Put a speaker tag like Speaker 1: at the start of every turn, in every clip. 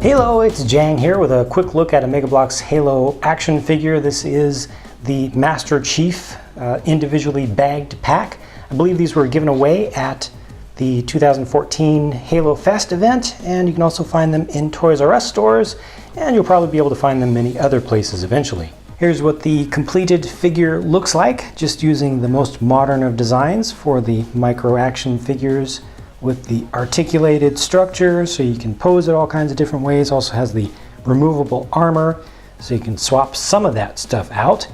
Speaker 1: Hello, it's Jang here with a quick look at a Bloks Halo action figure. This is the Master Chief individually bagged pack. I believe these were given away at the 2014 Halo Fest event, and you can also find them in Toys R Us stores, and you'll probably be able to find them many other places eventually. Here's what the completed figure looks like, just using the most modern of designs for the micro action figures, with the articulated structure so you can pose it all kinds of different ways. Also has the removable armor so you can swap some of that stuff out.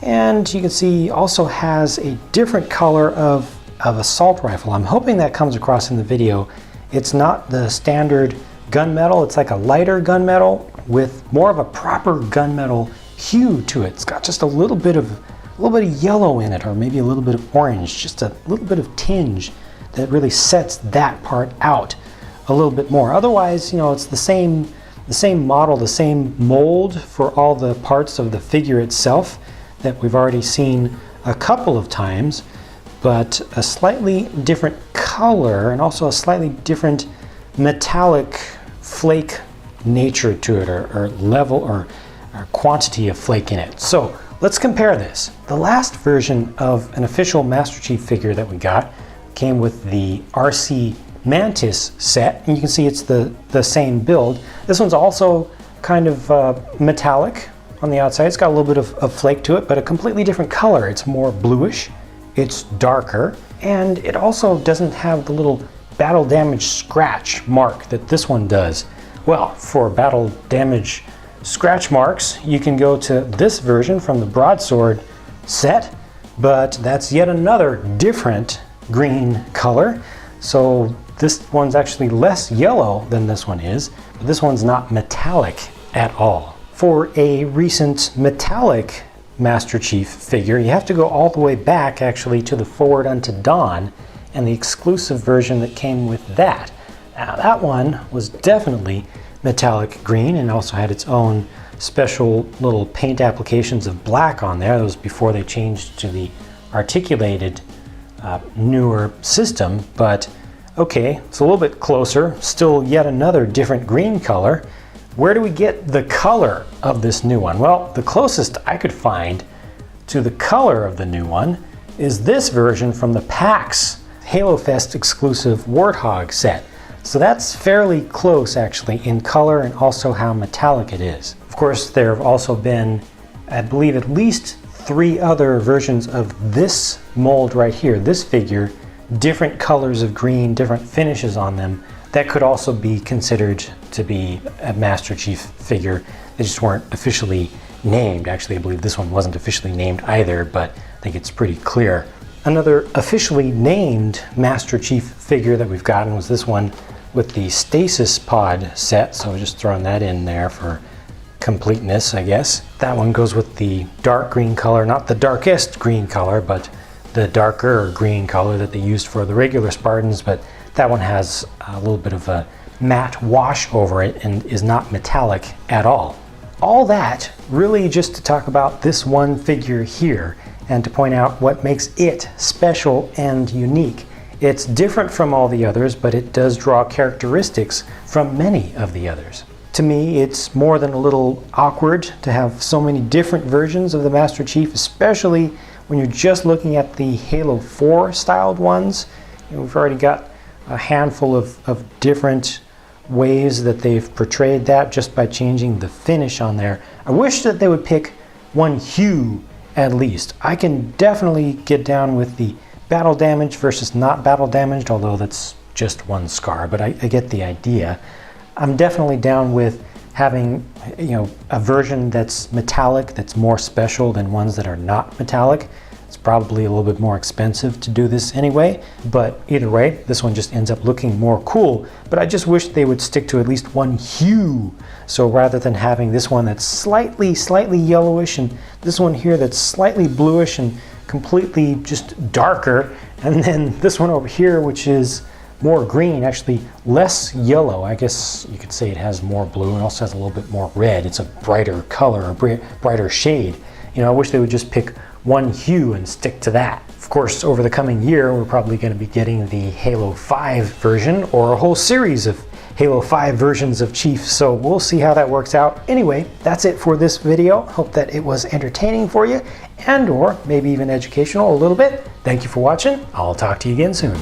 Speaker 1: And you can see also has a different color of assault rifle. I'm hoping that comes across in the video. It's not the standard gunmetal, it's like a lighter gunmetal with more of a proper gunmetal hue to it. It's got just a little bit of yellow in it, or maybe a little bit of orange, just a little bit of tinge that really sets that part out a little bit more. Otherwise, you know, it's the same model, the same mold for all the parts of the figure itself that we've already seen a couple of times, but a slightly different color and also a slightly different metallic flake nature to it, or level or quantity of flake in it. So let's compare this. The last version of an official Master Chief figure that we got came with the RC Mantis set, and you can see it's the same build. This one's also kind of metallic on the outside. It's got a little bit of flake to it, but a completely different color. It's more bluish, it's darker, and it also doesn't have the little battle damage scratch mark that this one does. Well, for battle damage scratch marks, you can go to this version from the broadsword set, but that's yet another different green color. So this one's actually less yellow than this one is, but this one's not metallic at all. For a recent metallic Master Chief figure, you have to go all the way back actually to the Forward Unto Dawn and the exclusive version that came with that. Now that one was definitely metallic green and also had its own special little paint applications of black on there. That was before they changed to the articulated newer system, but okay, it's a little bit closer. Still yet another different green color. Where do we get the color of this new one? Well, the closest I could find to the color of the new one is this version from the PAX Halo Fest exclusive Warthog set. So that's fairly close actually in color and also how metallic it is. Of course, there have also been, I believe, at least 3 other versions of this mold right here, this figure, different colors of green, different finishes on them, that could also be considered to be a Master Chief figure. They just weren't officially named. Actually, I believe this one wasn't officially named either, but I think it's pretty clear. Another officially named Master Chief figure that we've gotten was this one with the Stasis Pod set, so just throwing that in there for completeness, I guess. That one goes with the dark green color, not the darkest green color, but the darker green color that they used for the regular Spartans, but that one has a little bit of a matte wash over it and is not metallic at all. All that really just to talk about this one figure here and to point out what makes it special and unique. It's different from all the others, but it does draw characteristics from many of the others. To me, it's more than a little awkward to have so many different versions of the Master Chief, especially when you're just looking at the Halo 4 styled ones. You know, we've already got a handful of different ways that they've portrayed that just by changing the finish on there. I wish that they would pick one hue at least. I can definitely get down with the battle damage versus not battle damaged, although that's just one scar, but I get the idea. I'm definitely down with having, you know, a version that's metallic, that's more special than ones that are not metallic. It's probably a little bit more expensive to do this anyway, but either way, this one just ends up looking more cool. But I just wish they would stick to at least one hue. So rather than having this one that's slightly yellowish and this one here that's slightly bluish and completely just darker, and then this one over here which is more green, actually less yellow. I guess you could say it has more blue and also has a little bit more red. It's a brighter color, a brighter shade. You know, I wish they would just pick one hue and stick to that. Of course, over the coming year, we're probably going to be getting the Halo 5 version or a whole series of Halo 5 versions of Chief, so we'll see how that works out. Anyway, that's it for this video. Hope that it was entertaining for you, and or maybe even educational a little bit. Thank you for watching. I'll talk to you again soon.